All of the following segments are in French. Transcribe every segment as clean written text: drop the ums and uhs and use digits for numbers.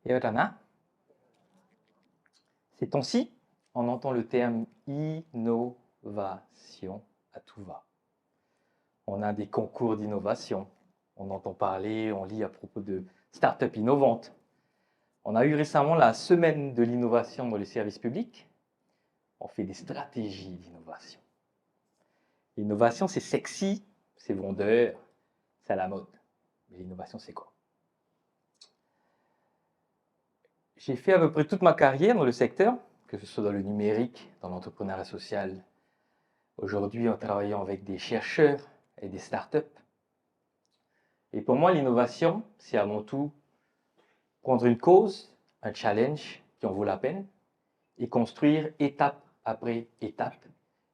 Yorana. Ces temps-ci, on entend le terme innovation à tout va. On a des concours d'innovation, on entend parler, on lit à propos de start-up innovantes. On a eu récemment la semaine de l'innovation dans les services publics. On fait des stratégies d'innovation. L'innovation, c'est sexy, c'est vendeur, c'est à la mode. Mais l'innovation, c'est quoi? J'ai fait à peu près toute ma carrière dans le secteur, que ce soit dans le numérique, dans l'entrepreneuriat social, aujourd'hui en travaillant avec des chercheurs et des startups. Et pour moi, l'innovation, c'est avant tout prendre une cause, un challenge qui en vaut la peine, et construire étape après étape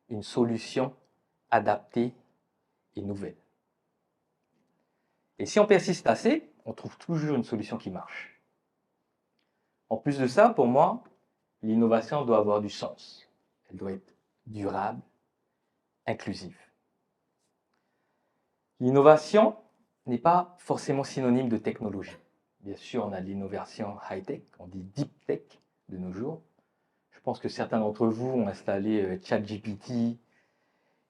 une solution adaptée et nouvelle. Et si on persiste assez, on trouve toujours une solution qui marche. En plus de ça, pour moi, l'innovation doit avoir du sens. Elle doit être durable, inclusive. L'innovation n'est pas forcément synonyme de technologie. Bien sûr, on a l'innovation high-tech, on dit deep tech de nos jours. Je pense que certains d'entre vous ont installé ChatGPT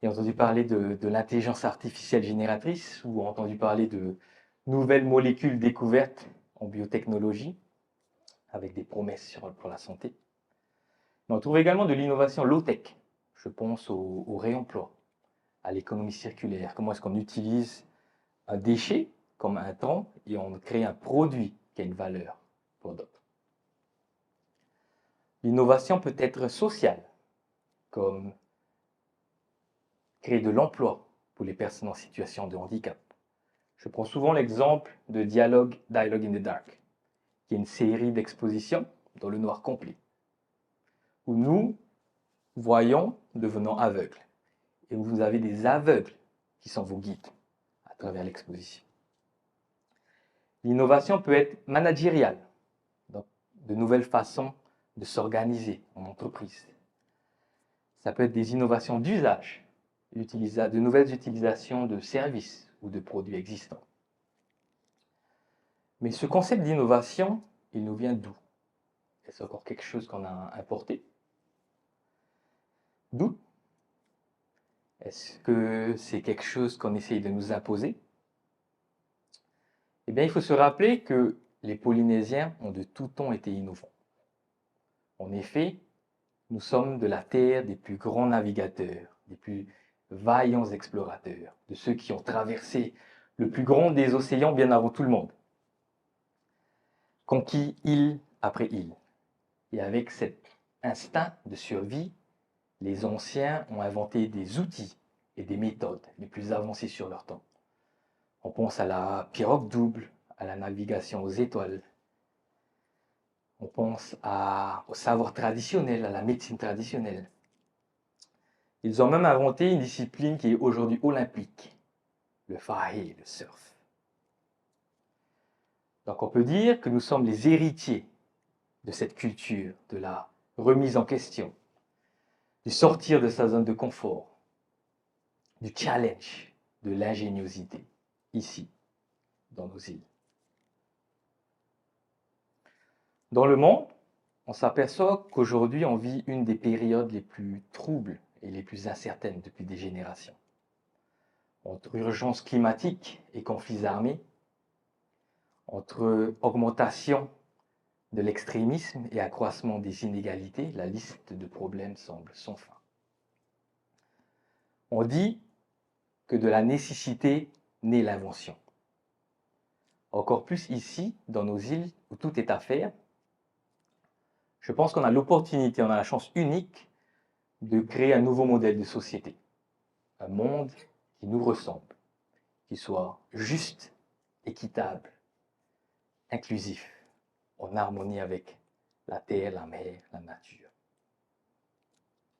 et entendu parler de l'intelligence artificielle génératrice ou ont entendu parler de nouvelles molécules découvertes en biotechnologie avec des promesses pour la santé. Mais on trouve également de l'innovation low-tech. Je pense au réemploi, à l'économie circulaire. Comment est-ce qu'on utilise un déchet comme un temps et on crée un produit qui a une valeur pour d'autres. L'innovation peut être sociale, comme créer de l'emploi pour les personnes en situation de handicap. Je prends souvent l'exemple de Dialogue in the Dark, qui est une série d'expositions dans le noir complet, où nous voyons devenant aveugles, et où vous avez des aveugles qui sont vos guides à travers l'exposition. L'innovation peut être managériale, donc de nouvelles façons de s'organiser en entreprise. Ça peut être des innovations d'usage, de nouvelles utilisations de services ou de produits existants. Mais ce concept d'innovation, il nous vient d'où? Est-ce encore quelque chose qu'on a importé? D'où? Est-ce que c'est quelque chose qu'on essaye de nous imposer? Eh bien, il faut se rappeler que les Polynésiens ont de tout temps été innovants. En effet, nous sommes de la terre des plus grands navigateurs, des plus vaillants explorateurs, de ceux qui ont traversé le plus grand des océans bien avant tout le monde, conquis île après île. Et avec cet instinct de survie, les anciens ont inventé des outils et des méthodes les plus avancées sur leur temps. On pense à la pirogue double, à la navigation aux étoiles. On pense au savoir traditionnel, à la médecine traditionnelle. Ils ont même inventé une discipline qui est aujourd'hui olympique, le fahe, le surf. Donc on peut dire que nous sommes les héritiers de cette culture, de la remise en question, du sortir de sa zone de confort, du challenge, de l'ingéniosité, ici, dans nos îles. Dans le monde, on s'aperçoit qu'aujourd'hui on vit une des périodes les plus troubles et les plus incertaines depuis des générations. Entre urgence climatique et conflits armés, entre augmentation de l'extrémisme et accroissement des inégalités, la liste de problèmes semble sans fin. On dit que de la nécessité naît l'invention. Encore plus ici, dans nos îles, où tout est à faire, je pense qu'on a l'opportunité, on a la chance unique de créer un nouveau modèle de société. Un monde qui nous ressemble, qui soit juste, équitable, inclusif, en harmonie avec la terre, la mer, la nature.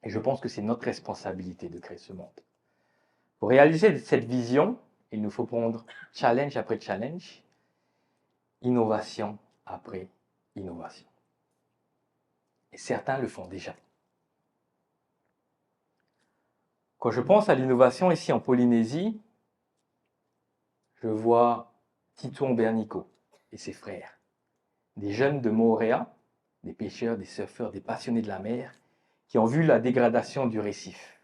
Et je pense que c'est notre responsabilité de créer ce monde. Pour réaliser cette vision, il nous faut prendre challenge après challenge, innovation après innovation. Et certains le font déjà. Quand je pense à l'innovation ici en Polynésie, je vois Tito Bernico et ses frères des jeunes de Moorea, des pêcheurs, des surfeurs, des passionnés de la mer, qui ont vu la dégradation du récif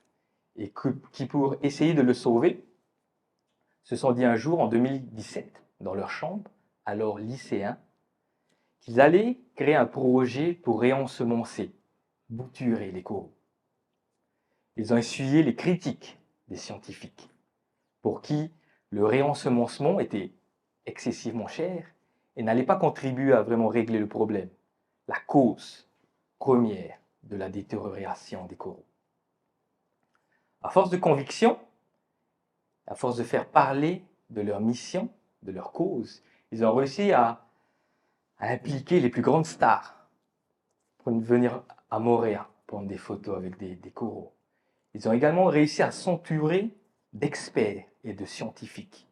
et qui, pour essayer de le sauver, se sont dit un jour, en 2017, dans leur chambre, alors lycéens, qu'ils allaient créer un projet pour réensemencer, bouturer les coraux. Ils ont essuyé les critiques des scientifiques, pour qui le réensemencement était excessivement cher et n'allait pas contribuer à vraiment régler le problème, la cause première de la détérioration des coraux. À force de conviction, à force de faire parler de leur mission, de leur cause, ils ont réussi à impliquer les plus grandes stars pour venir à Moorea prendre des photos avec des coraux. Ils ont également réussi à s'entourer d'experts et de scientifiques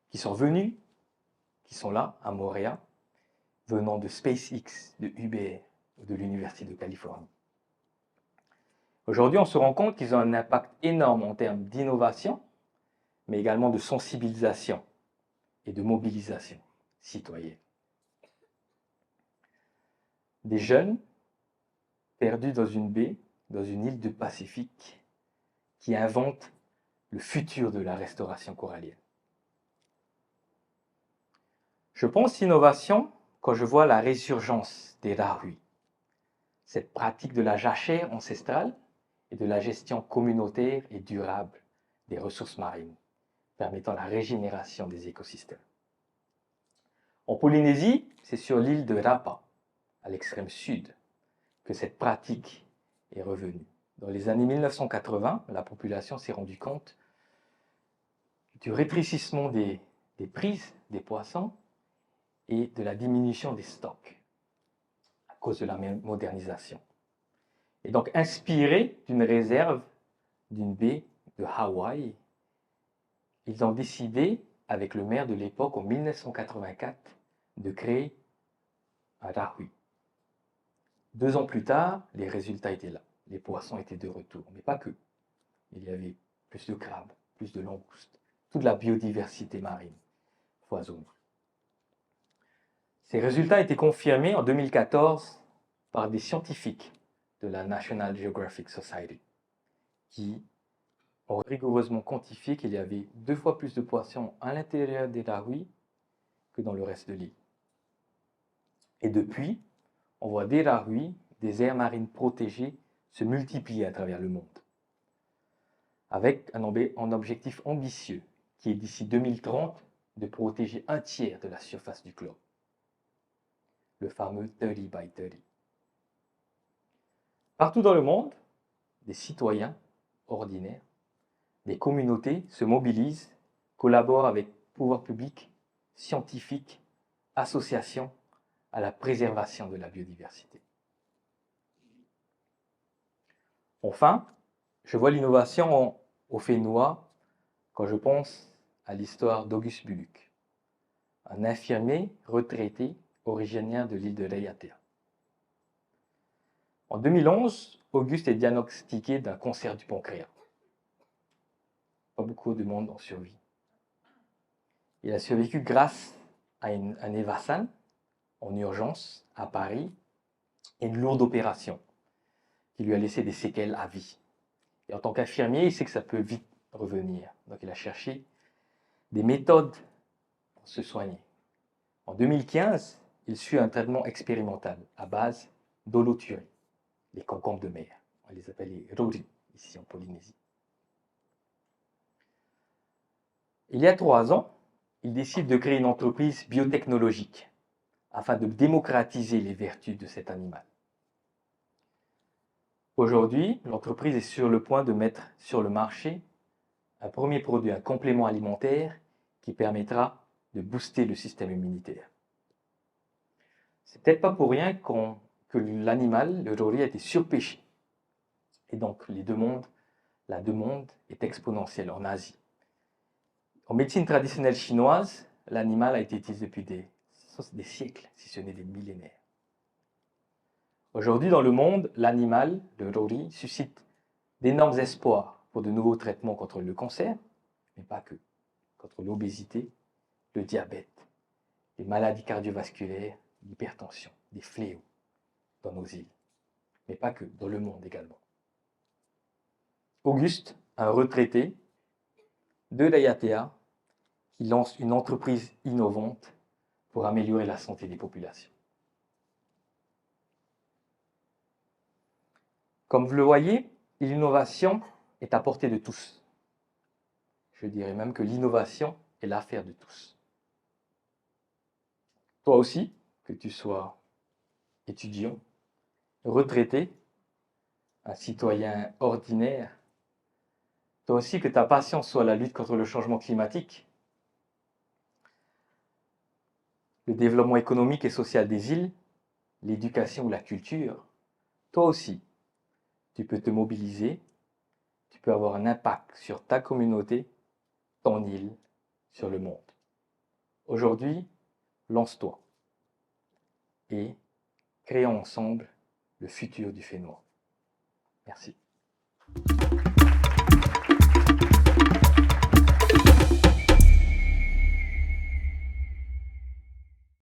qui sont venus, qui sont là à Moorea, venant de SpaceX, de Uber ou de l'Université de Californie. Aujourd'hui, on se rend compte qu'ils ont un impact énorme en termes d'innovation, mais également de sensibilisation et de mobilisation citoyenne. Des jeunes perdus dans une baie, dans une île du Pacifique, qui inventent le futur de la restauration corallienne. Je pense innovation quand je vois la résurgence des rahuis, cette pratique de la jachère ancestrale et de la gestion communautaire et durable des ressources marines, permettant la régénération des écosystèmes. En Polynésie, c'est sur l'île de Rapa, à l'extrême sud, que cette pratique est revenue. Dans les années 1980, la population s'est rendue compte du rétrécissement des prises des poissons et de la diminution des stocks à cause de la modernisation. Et donc, inspiré d'une réserve d'une baie de Hawaï, ils ont décidé, avec le maire de l'époque, en 1984, de créer un rahui. 2 ans plus tard, les résultats étaient là. Les poissons étaient de retour, mais pas que. Il y avait plus de crabes, plus de langoustes, toute la biodiversité marine foisonnait. Ces résultats étaient confirmés en 2014 par des scientifiques de la National Geographic Society qui ont rigoureusement quantifié qu'il y avait 2 fois plus de poissons à l'intérieur des rahuis que dans le reste de l'île. Et depuis, on voit des rahuis, des aires marines protégées se multiplier à travers le monde, avec un objectif ambitieux qui est d'ici 2030 de protéger 1/3 de la surface du globe, le fameux 30 by 30. Partout dans le monde, des citoyens ordinaires, des communautés se mobilisent, collaborent avec pouvoirs publics, scientifiques, associations à la préservation de la biodiversité. Enfin, je vois l'innovation au Fénois quand je pense à l'histoire d'Auguste Buluc, un infirmier retraité originaire de l'île de Raiatea. En 2011, Auguste est diagnostiqué d'un cancer du pancréas. Pas beaucoup de monde en survit. Il a survécu grâce à un Evacane en urgence à Paris et une lourde opération qui lui a laissé des séquelles à vie. Et en tant qu'infirmier, il sait que ça peut vite revenir. Donc il a cherché des méthodes pour se soigner. En 2015, il suit un traitement expérimental à base d'holothurie, les concombres de mer. On les appelle les rori ici en Polynésie. Il y a 3 ans, il décide de créer une entreprise biotechnologique afin de démocratiser les vertus de cet animal. Aujourd'hui, l'entreprise est sur le point de mettre sur le marché un premier produit, un complément alimentaire qui permettra de booster le système immunitaire. C'est peut-être pas pour rien que l'animal, le rori, a été surpêché. Et donc, la demande est exponentielle en Asie. En médecine traditionnelle chinoise, l'animal a été utilisé depuis des siècles, si ce n'est des millénaires. Aujourd'hui, dans le monde, l'animal, le rori, suscite d'énormes espoirs pour de nouveaux traitements contre le cancer, mais pas que, contre l'obésité, le diabète, les maladies cardiovasculaires l'hypertension, des fléaux dans nos îles, mais pas que, dans le monde également. Auguste, un retraité de Dayatea, qui lance une entreprise innovante pour améliorer la santé des populations. Comme vous le voyez, l'innovation est à portée de tous. Je dirais même que l'innovation est l'affaire de tous. Toi aussi, que tu sois étudiant, retraité, un citoyen ordinaire, toi aussi que ta passion soit la lutte contre le changement climatique, le développement économique et social des îles, l'éducation ou la culture, toi aussi, tu peux te mobiliser, tu peux avoir un impact sur ta communauté, ton île, sur le monde. Aujourd'hui, lance-toi et créons ensemble le futur du Fénois. Merci.